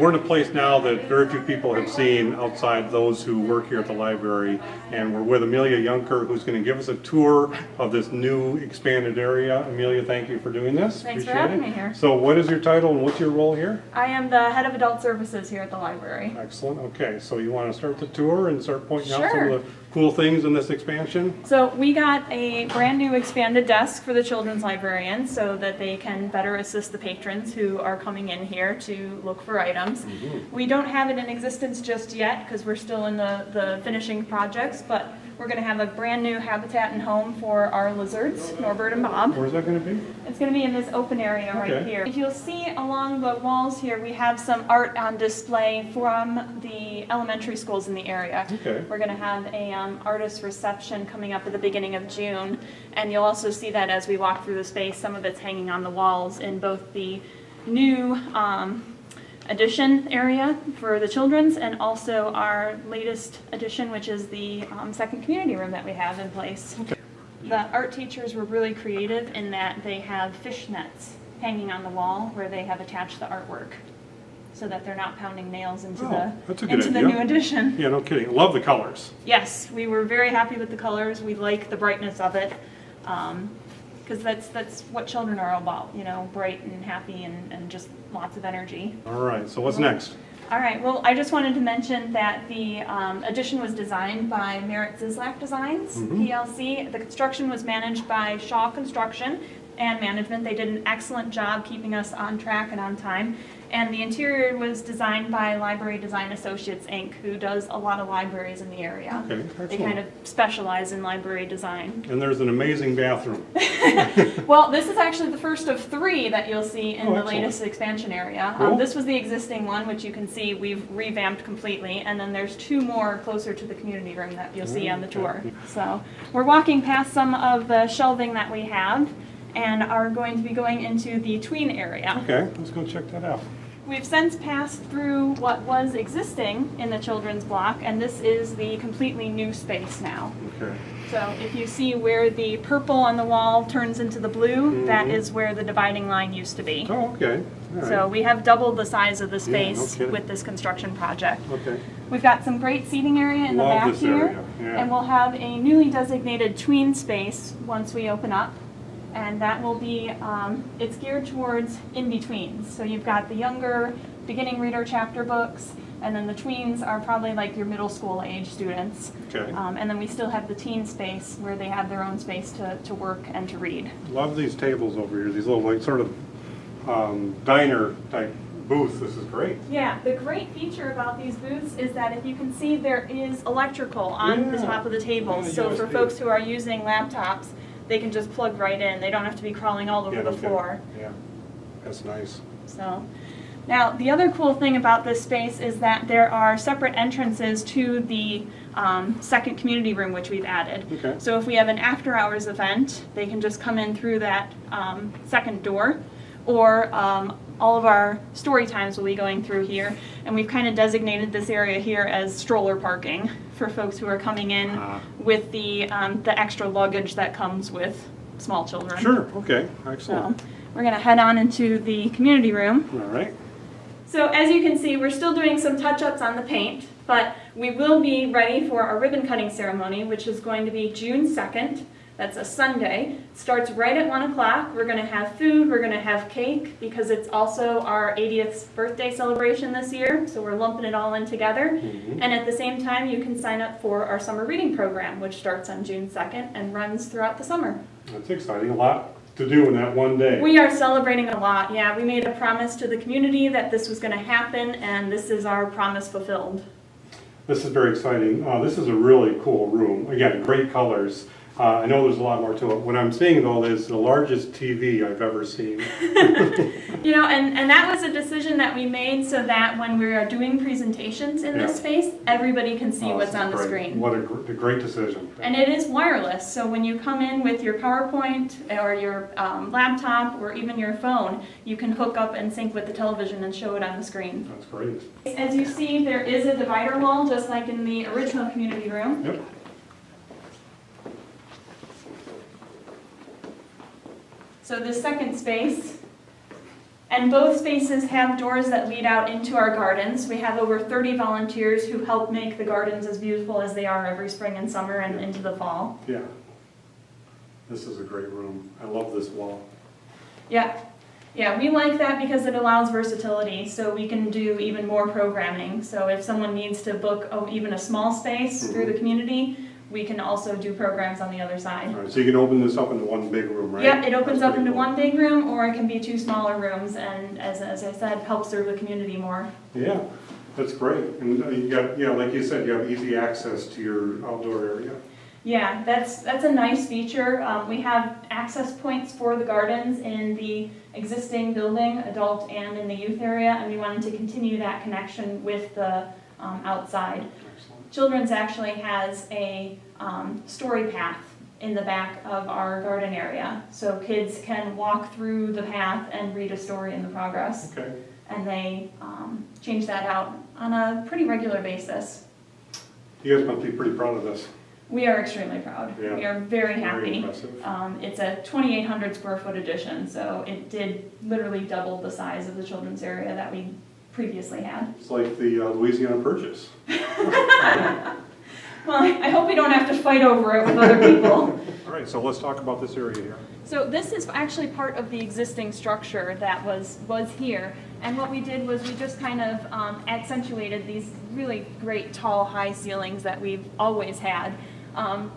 we're in a place now that very few people have seen outside those who work here at the library, and we're with Amelia Junker, who's going to give us a tour of this new expanded area. Amelia, thank you for doing this. Thanks Appreciate for having it. me here. So what is your title and what's your role here? I am the head of adult services here at the library. Excellent. Okay, so you want to start the tour and start pointing out some Sure. of the cool things in this expansion? So we got a brand new expanded desk for the children's librarians so that they can better assist the patrons who are coming in here to look for items. We don't have it in existence just yet because we're still in the finishing projects, but we're going to have a brand new habitat and home for our lizards, Norbert and Bob. Where's that going to be? It's going to be in this open area right Okay. here. If you'll see along the walls here, we have some art on display from the elementary schools in the area. Okay. We're going to have a artist reception coming up at the beginning of June, and you'll also see that as we walk through the space. Some of it's hanging on the walls in both the new addition area for the children's and also our latest addition, which is the second community room that we have in place. Okay. The art teachers were really creative in that they have fish nets hanging on the wall where they have attached the artwork so that they're not pounding nails into that's a the good into the idea. new addition. Yeah, no kidding. Love the colors. Yes, we were very happy with the colors. We like the brightness of it because that's what children are all about, you know, bright and happy and just lots of energy. All right, so what's next? All right, well, I just wanted to mention that the addition was designed by Merritt Zizlak Designs, PLC. The construction was managed by Shaw Construction and Management. They did an excellent job keeping us on track and on time. And the interior was designed by Library Design Associates, Inc., who does a lot of libraries in the area. Okay, They excellent. kind of specialize in library design. And there's an amazing bathroom. Well, this is actually the first of 3 that you'll see in Oh, the excellent. latest expansion area. Cool. This was the existing one, which you can see we've revamped completely, and then there's 2 more closer to the community room that you'll see on the tour. So we're walking past some of the shelving that we have and are going to be going into the tween area. Okay, let's go check that out. We've since passed through what was existing in the children's block, and this is the completely new space now. Okay. So if you see where the purple on the wall turns into the blue, that is where the dividing line used to be. Oh, okay. All right. So we have doubled the size of the Yeah, no space kidding. with this construction project. Okay. We've got some great seating area in the Love back this here. area, yeah. And we'll have a newly designated tween space once we open up. And that will be, it's geared towards in-betweens. So you've got the younger beginning reader chapter books, and then the tweens are probably like your middle school age students. Okay. And then we still have the teen space where they have their own space to work and to read. Love these tables over here, these little like sort of diner type booths. This is great. Yeah, the great feature about these booths is that if you can see, there is electrical on the Yeah. top of the tables. Yeah, So for USB. folks who are using laptops, they can just plug right in. They don't have to be crawling all over Yeah, the no kidding. floor. Yeah, that's nice. So, now the other cool thing about this space is that there are separate entrances to the second community room, which we've added. Okay. So if we have an after-hours event, they can just come in through that second door, or all of our story times will be going through here, and we've kind of designated this area here as stroller parking for folks who are coming in with the extra luggage that comes with small children. Sure, okay, So excellent. we're going to head on into the community room. All right. So as you can see, we're still doing some touch-ups on the paint, but we will be ready for our ribbon cutting ceremony, which is going to be June 2nd. That's a Sunday. It starts right at 1 o'clock. We're going to have food, we're going to have cake, because it's also our 80th birthday celebration this year, so we're lumping it all in together. And at the same time, you can sign up for our summer reading program, which starts on June 2nd and runs throughout the summer. That's exciting. A lot to do in that one day. We are celebrating a lot, yeah. We made a promise to the community that this was going to happen, and this is our promise fulfilled. This is very exciting. This is a really cool room. Again, great colors. I know there's a lot more to it. What I'm seeing though is the largest TV I've ever seen. You know, and that was a decision that we made so that when we are doing presentations in Yeah. this space, everybody can see what's This is on the great. screen. What a great decision. And it is wireless, so when you come in with your PowerPoint or your laptop or even your phone, you can hook up and sync with the television and show it on the screen. That's great. As you see, there is a divider wall, just like in the original community room. Yep. So this second space And both spaces have doors that lead out into our gardens. We have over 30 volunteers who help make the gardens as beautiful as they are every spring and summer and into the fall. Yeah. This is a great room. I love this wall. Yeah. Yeah, we like that because it allows versatility, so we can do even more programming. So if someone needs to book even a small space through the community, we can also do programs on the other side. All right, so you can open this up into one big room, right? Yeah, it opens up into one big room, or it can be 2 smaller rooms, and as I said, help serve the community more. Yeah, that's great. And you got, like you said, you have easy access to your outdoor area. Yeah, that's a nice feature. We have access points for the gardens in the existing building, adult and in the youth area, and we wanted to continue that connection with the outside. Excellent. Children's actually has a story path in the back of our garden area, so kids can walk through the path and read a story in the progress. Okay. And they change that out on a pretty regular basis. You guys must be pretty proud of this. We are extremely proud. Yeah. We are very happy. Very impressive. It's a 2,800 square foot addition, so it did literally double the size of the children's area that we previously had. It's like the Louisiana Purchase. Well, I hope we don't have to fight over it with other people. All right, so let's talk about this area here. So this is actually part of the existing structure that was here. And what we did was we just kind of accentuated these really great tall, high ceilings that we've always had.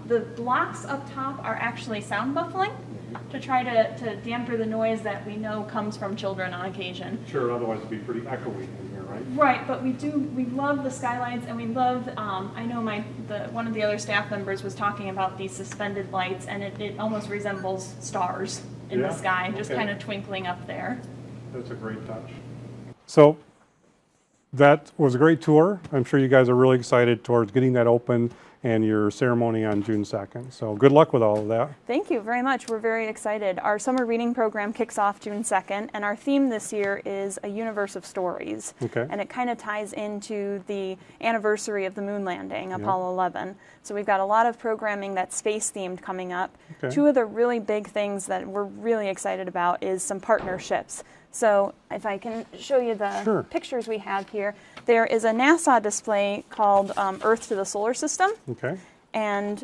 The blocks up top are actually sound muffling to try to damper the noise that we know comes from children on occasion. Sure, otherwise it'd be pretty echoey in here, right? Right, but we love the skylights, and we love, I know one of the other staff members was talking about these suspended lights, and it almost resembles stars in the sky, just kind of twinkling up there. That's a great touch. So that was a great tour. I'm sure you guys are really excited towards getting that open and your ceremony on June 2nd. So good luck with all of that. Thank you very much. We're very excited. Our summer reading program kicks off June 2nd, and our theme this year is A Universe of Stories. Okay. And it kind of ties into the anniversary of the moon landing, Apollo 11. So we've got a lot of programming that's space-themed coming up. Okay. 2 of the really big things that we're really excited about is some partnerships. So if I can show you the pictures we have here, there is a NASA display called Earth to the Solar System. Okay. And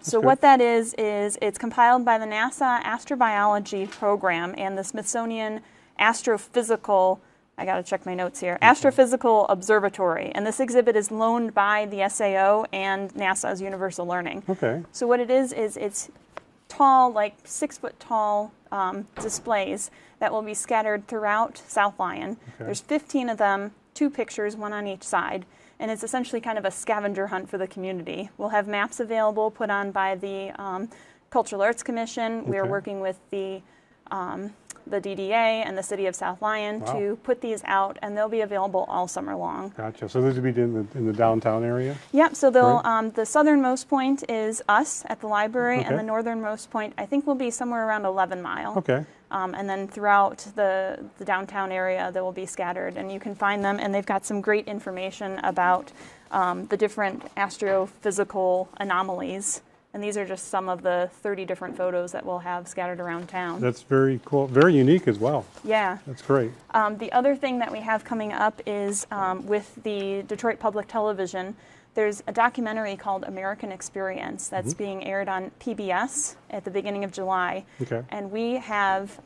so what that is it's compiled by the NASA Astrobiology Program and the Smithsonian Astrophysical, I got to check my notes here, Astrophysical Observatory. And this exhibit is loaned by the SAO and NASA's Universal Learning. Okay. So what it is it's tall, like 6-foot tall displays that will be scattered throughout South Lyon. Okay. There's 15 of them, 2 pictures, 1 on each side, and it's essentially kind of a scavenger hunt for the community. We'll have maps available put on by the Cultural Arts Commission. We are working with the DDA and the City of South Lyon to put these out, and they'll be available all summer long. Gotcha. So this would be in the downtown area? Yep, so they'll, the southernmost point is us at the library, Okay. and the northernmost point I think will be somewhere around 11 Mile. Okay. And then throughout the downtown area, they will be scattered, and you can find them, and they've got some great information about the different astrophysical anomalies. And these are just some of the 30 different photos that we'll have scattered around town. That's very cool, very unique as well. Yeah. That's great. The other thing that we have coming up is with the Detroit Public Television, there's a documentary called American Experience that's being aired on PBS at the beginning of July. Okay. And we have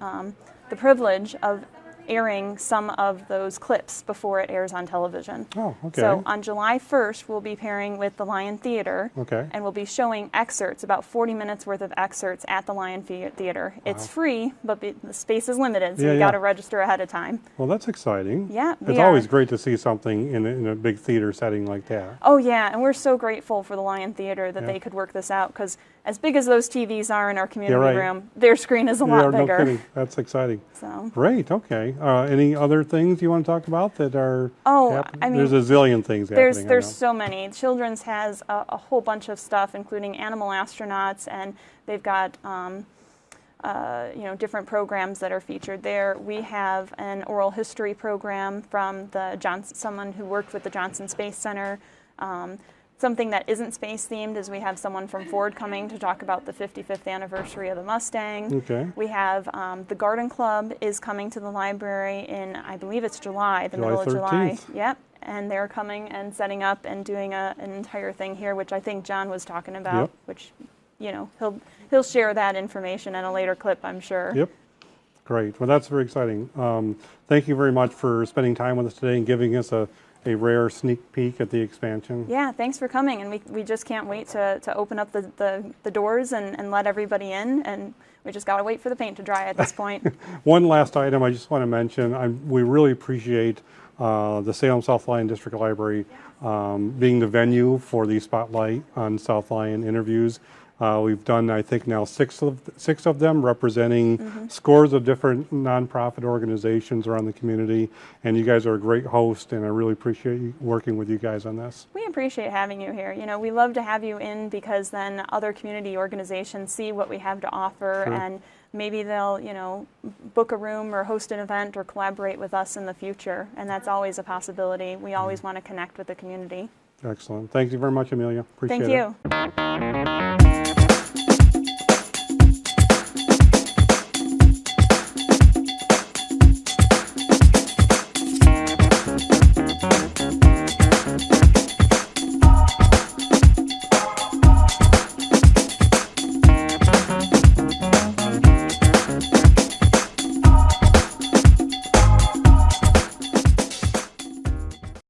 the privilege of airing some of those clips before it airs on television. Oh, okay. So on July 1st, we'll be pairing with the Lyon Theater, and we'll be showing excerpts, about 40 minutes worth of excerpts at the Lyon Theater. Wow. It's free, but the space is limited, so you got to register ahead of time. Well, that's exciting. Yeah, it's always great to see something in a big theater setting like that. Oh yeah, and we're so grateful for the Lyon Theater that they could work this out, because as big as those TVs are in our community room, their screen is a lot bigger. No kidding. That's exciting. So. Great, okay. Any other things you want to talk about that are happening? I mean, there's a zillion things happening. There's so many. Children's has a whole bunch of stuff, including animal astronauts, and they've got different programs that are featured there. We have an oral history program from someone who worked with the Johnson Space Center. Something that isn't space themed is we have someone from Ford coming to talk about the 55th anniversary of the Mustang. Okay. We have the Garden Club is coming to the library in, I believe it's July, the middle of July. 13th. Yep. And they're coming and setting up and doing an entire thing here, which I think John was talking about, Yep. which, you know, he'll share that information in a later clip, I'm sure. Yep. Great. Well, that's very exciting. Thank you very much for spending time with us today and giving us a rare sneak peek at the expansion. Yeah, thanks for coming, and we just can't wait to open up the doors and let everybody in, and we just got to wait for the paint to dry at this point. One last item I just want to mention, we really appreciate the Salem-South Lyon District Library being the venue for the Spotlight on South Lyon interviews. We've done, I think, now six of them, representing scores of different nonprofit organizations around the community. And you guys are a great host, and I really appreciate working with you guys on this. We appreciate having you here. You know, we love to have you in because then other community organizations see what we have to offer, Sure. and maybe they'll, you know, book a room or host an event or collaborate with us in the future. And that's always a possibility. We always want to connect with the community. Excellent. Thank you very much, Amelia. Appreciate it. Thank you.